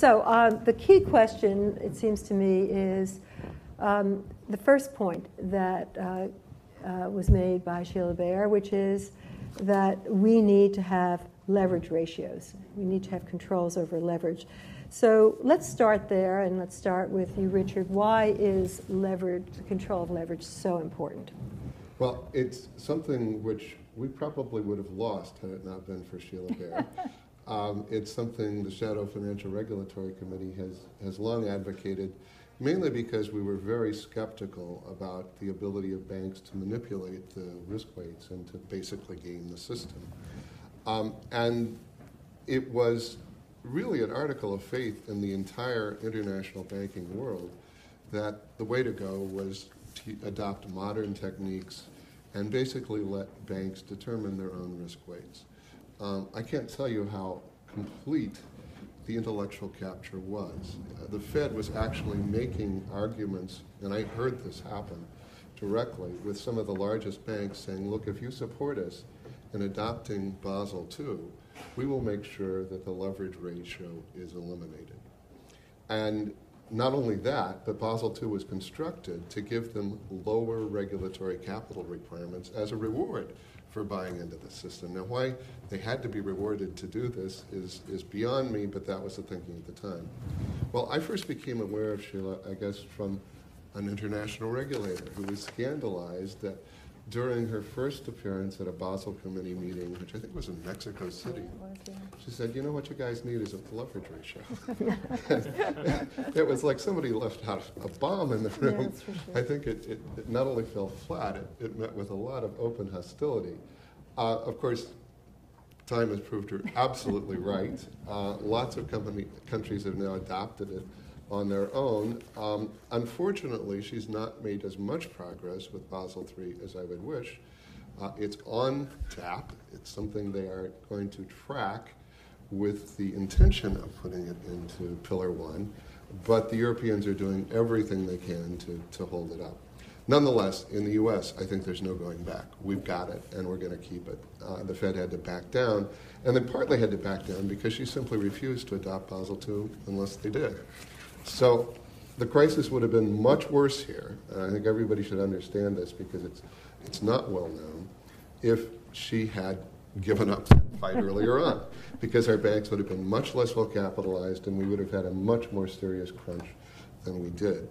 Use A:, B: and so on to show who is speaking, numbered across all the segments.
A: So the key question, it seems to me, is the first point that was made by Sheila Bair, which is that we need to have leverage ratios. We need to have controls over leverage. So let's start there, and let's start with you, Richard. Why is leverage, the control of leverage, so important?
B: Well, it's something which we probably would have lost had it not been for Sheila Bair. It's something the Shadow Financial Regulatory Committee has long advocated, mainly because we were very skeptical about the ability of banks to manipulate the risk weights and to basically game the system. And it was really an article of faith in the entire international banking world that the way to go was to adopt modern techniques and basically let banks determine their own risk weights. I can't tell you how complete the intellectual capture was. The Fed was actually making arguments, and I heard this happen directly with some of the largest banks saying, look, if you support us in adopting Basel II, we will make sure that the leverage ratio is eliminated. And not only that, but Basel II was constructed to give them lower regulatory capital requirements as a reward for buying into the system. Now, why they had to be rewarded to do this is beyond me, but that was the thinking at the time. Well, I first became aware of Sheila, I guess, from an international regulator who was scandalized that during her first appearance at a Basel Committee meeting, which I think was in Mexico City, she said, you know what you guys need is a leverage ratio. It was like somebody left out a bomb in the room.
A: Yes, for sure.
B: I think it not only fell flat, it met with a lot of open hostility. Of course, time has proved her absolutely right. Lots of countries have now adopted it on their own. Unfortunately, she's not made as much progress with Basel III as I would wish. It's on tap. It's something they are going to track with the intention of putting it into Pillar 1, but the Europeans are doing everything they can to hold it up. Nonetheless, in the U.S., I think there's no going back. We've got it, and we're going to keep it. The Fed had to back down, and they partly had to back down because she simply refused to adopt Basel II unless they did. So the crisis would have been much worse here, and I think everybody should understand this because it's not well known, if she had given up that fight earlier on, because our banks would have been much less well capitalized and we would have had a much more serious crunch than we did.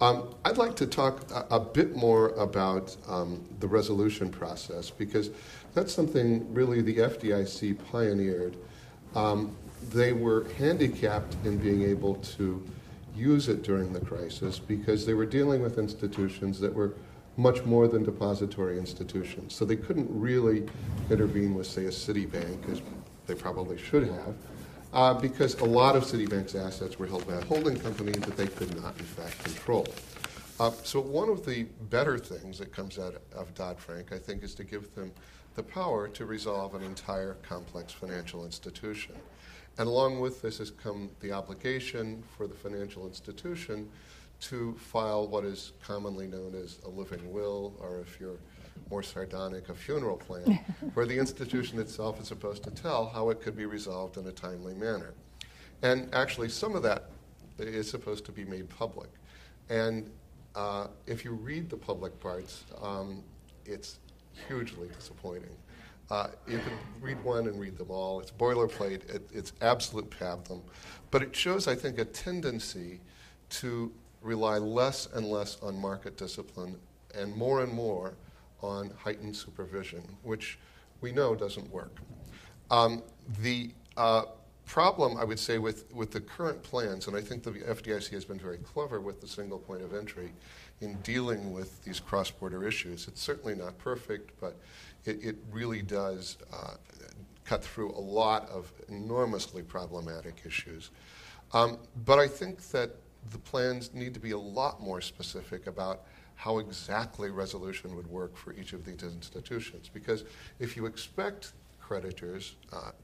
B: I'd like to talk a bit more about the resolution process because that's something really the FDIC pioneered. They were handicapped in being able to use it during the crisis because they were dealing with institutions that were much more than depository institutions. So they couldn't really intervene with, say, a Citibank, as they probably should have, because a lot of Citibank's assets were held by a holding company that they could not, in fact, control. So one of the better things that comes out of Dodd-Frank, I think, is to give them the power to resolve an entire complex financial institution. And along with this has come the obligation for the financial institution to file what is commonly known as a living will, or if you're more sardonic, a funeral plan, where the institution itself is supposed to tell how it could be resolved in a timely manner. And actually, some of that is supposed to be made public. And if you read the public parts, it's hugely disappointing. You can read one and read them all. It's boilerplate. It's absolute pablum. But it shows, I think, a tendency to rely less and less on market discipline and more on heightened supervision, which we know doesn't work. The problem, I would say, with the current plans, and I think the FDIC has been very clever with the single point of entry in dealing with these cross-border issues. It's certainly not perfect, but it really does cut through a lot of enormously problematic issues. But I think that the plans need to be a lot more specific about how exactly resolution would work for each of these institutions. Because if you expect creditors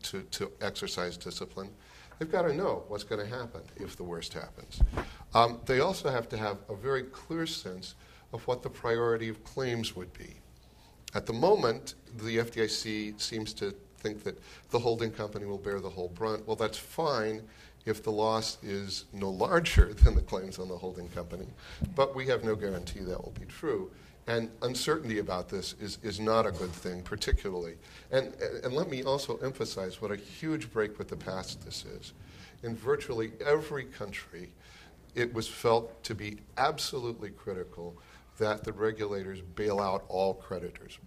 B: to exercise discipline, they've got to know what's going to happen if the worst happens. They also have to have a very clear sense of what the priority of claims would be. At the moment, the FDIC seems to think that the holding company will bear the whole brunt. Well, that's fine if the loss is no larger than the claims on the holding company. But we have no guarantee that will be true. And uncertainty about this is not a good thing, particularly. And let me also emphasize what a huge break with the past this is. In virtually every country, it was felt to be absolutely critical that the regulators bail out all creditors.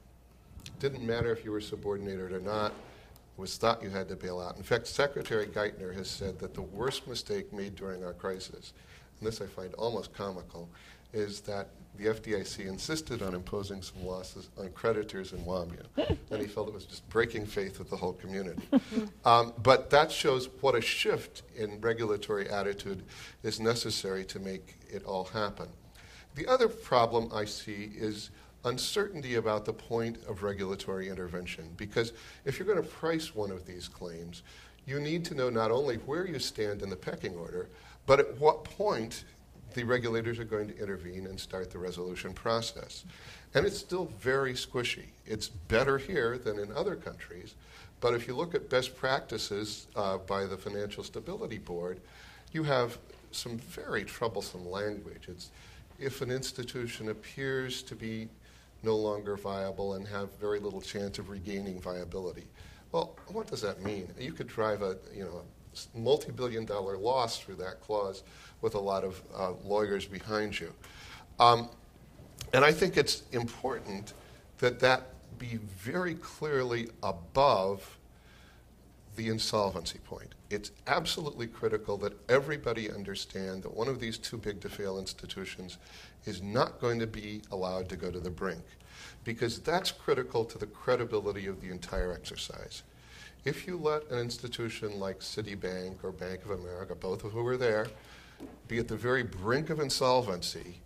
B: It didn't matter if you were subordinated or not. It was thought you had to bail out. In fact, Secretary Geithner has said that the worst mistake made during our crisis, and this I find almost comical, is that the FDIC insisted on imposing some losses on creditors in WAMU, and he felt it was just breaking faith with the whole community. But that shows what a shift in regulatory attitude is necessary to make it all happen. The other problem I see is uncertainty about the point of regulatory intervention, because if you're going to price one of these claims, you need to know not only where you stand in the pecking order, but at what point the regulators are going to intervene and start the resolution process. And it's still very squishy. It's better here than in other countries, but if you look at best practices by the Financial Stability Board, you have some very troublesome language. It's if an institution appears to be no longer viable and have very little chance of regaining viability. Well, what does that mean? You could drive a multi-billion-dollar loss through that clause with a lot of lawyers behind you. And I think it's important that that be very clearly above the insolvency point. It's absolutely critical that everybody understand that one of these too big to fail institutions is not going to be allowed to go to the brink, because that's critical to the credibility of the entire exercise. If you let an institution like Citibank or Bank of America, both of whom are there, be at the very brink of insolvency,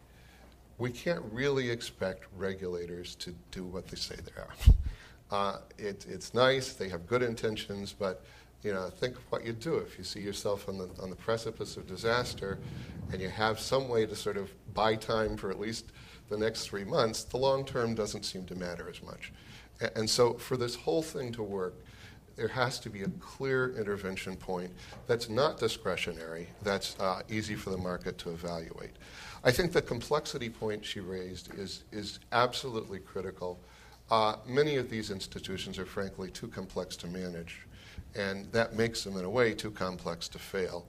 B: we can't really expect regulators to do what they say they are. It's nice, they have good intentions, but think of what you do if you see yourself on the precipice of disaster and you have some way to sort of buy time for at least the next 3 months. The long term doesn't seem to matter as much. And so for this whole thing to work, there has to be a clear intervention point that's not discretionary, that's easy for the market to evaluate. I think the complexity point she raised is absolutely critical. Many of these institutions are frankly too complex to manage, and that makes them in a way too complex to fail.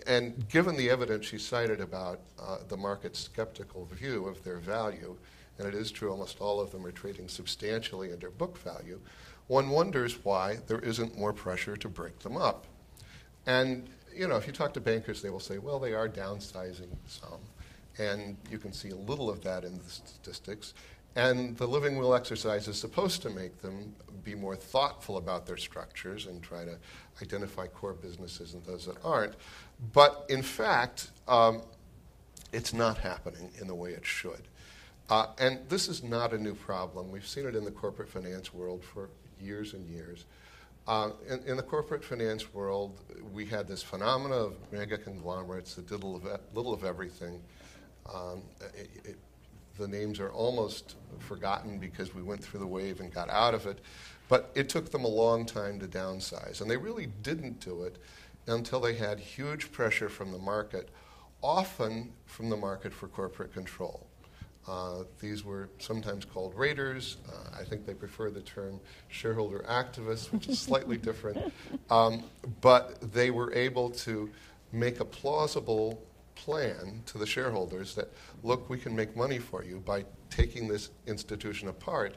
B: And given the evidence she cited about the market's skeptical view of their value, and it is true almost all of them are trading substantially under book value, one wonders why there isn't more pressure to break them up. And if you talk to bankers, they will say, well, they are downsizing some, and you can see a little of that in the statistics. And the living will exercise is supposed to make them be more thoughtful about their structures and try to identify core businesses and those that aren't. But in fact, it's not happening in the way it should. And this is not a new problem. We've seen it in the corporate finance world for years and years. In the corporate finance world, we had this phenomena of mega conglomerates that did a little of everything. The names are almost forgotten because we went through the wave and got out of it. But it took them a long time to downsize. And they really didn't do it until they had huge pressure from the market, often from the market for corporate control. These were sometimes called raiders. I think they prefer the term shareholder activists, which is slightly different. But they were able to make a plausible plan to the shareholders that, look, we can make money for you by taking this institution apart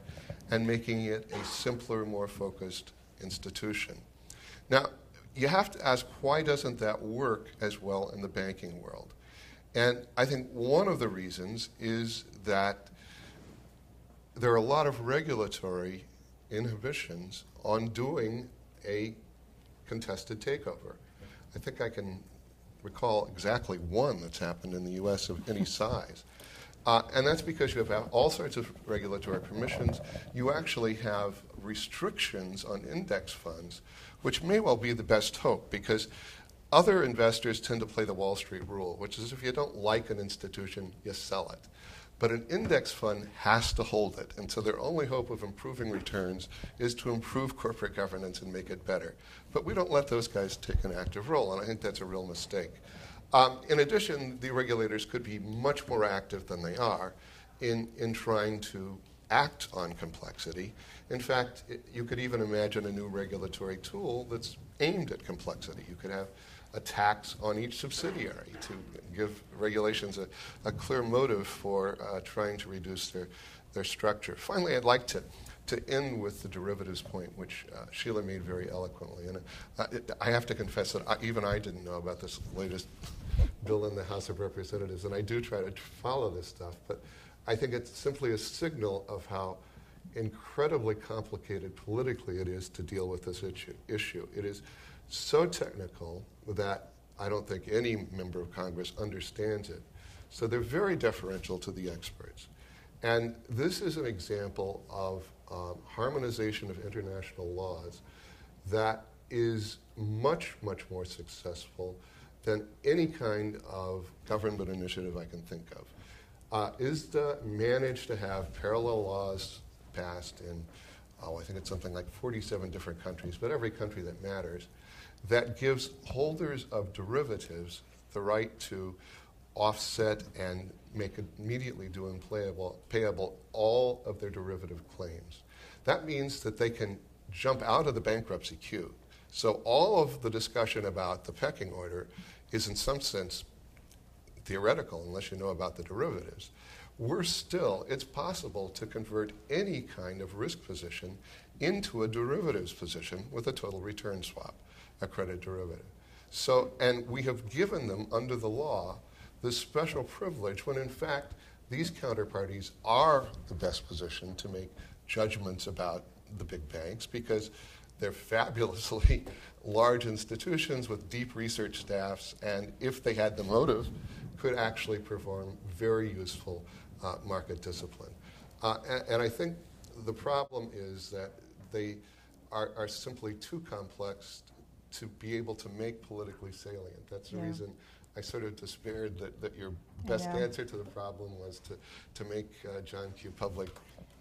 B: and making it a simpler, more focused institution. Now, you have to ask, why doesn't that work as well in the banking world? And I think one of the reasons is that there are a lot of regulatory inhibitions on doing a contested takeover. I think I can recall exactly one that's happened in the U.S. of any size. And that's because you have all sorts of regulatory permissions. You actually have restrictions on index funds, which may well be the best hope, because other investors tend to play the Wall Street rule, which is if you don't like an institution, you sell it. But an index fund has to hold it. And so their only hope of improving returns is to improve corporate governance and make it better. But we don't let those guys take an active role, and I think that's a real mistake. In addition, the regulators could be much more active than they are in trying to act on complexity. In fact, you could even imagine a new regulatory tool that's aimed at complexity. You could have a tax on each subsidiary to give regulations a clear motive for trying to reduce their structure. Finally, I'd like to end with the derivatives point, which Sheila made very eloquently. And I have to confess that even I didn't know about this latest bill in the House of Representatives, and I do try to follow this stuff, but I think it's simply a signal of how incredibly complicated politically it is to deal with this issue. It is so technical that I don't think any member of Congress understands it. So they're very deferential to the experts. And this is an example of harmonization of international laws that is much, much more successful than any kind of government initiative I can think of. ISDA managed to have parallel laws passed in, I think it's something like 47 different countries, but every country that matters, that gives holders of derivatives the right to offset and make immediately due and payable all of their derivative claims. That means that they can jump out of the bankruptcy queue. So all of the discussion about the pecking order is in some sense theoretical unless you know about the derivatives. It's possible to convert any kind of risk position into a derivatives position with a total return swap, a credit derivative. So, and we have given them under the law this special privilege when in fact these counterparties are the best position to make judgments about the big banks because they're fabulously large institutions with deep research staffs, and if they had the motive, could actually perform very useful market discipline. And I think the problem is that they are simply too complex to be able to make politically salient. That's the reason I sort of despaired that your best answer to the problem was to make John Q. Public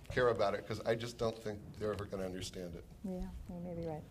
B: care about it, because I just don't think they're ever going to understand it.
A: Yeah, you may be right.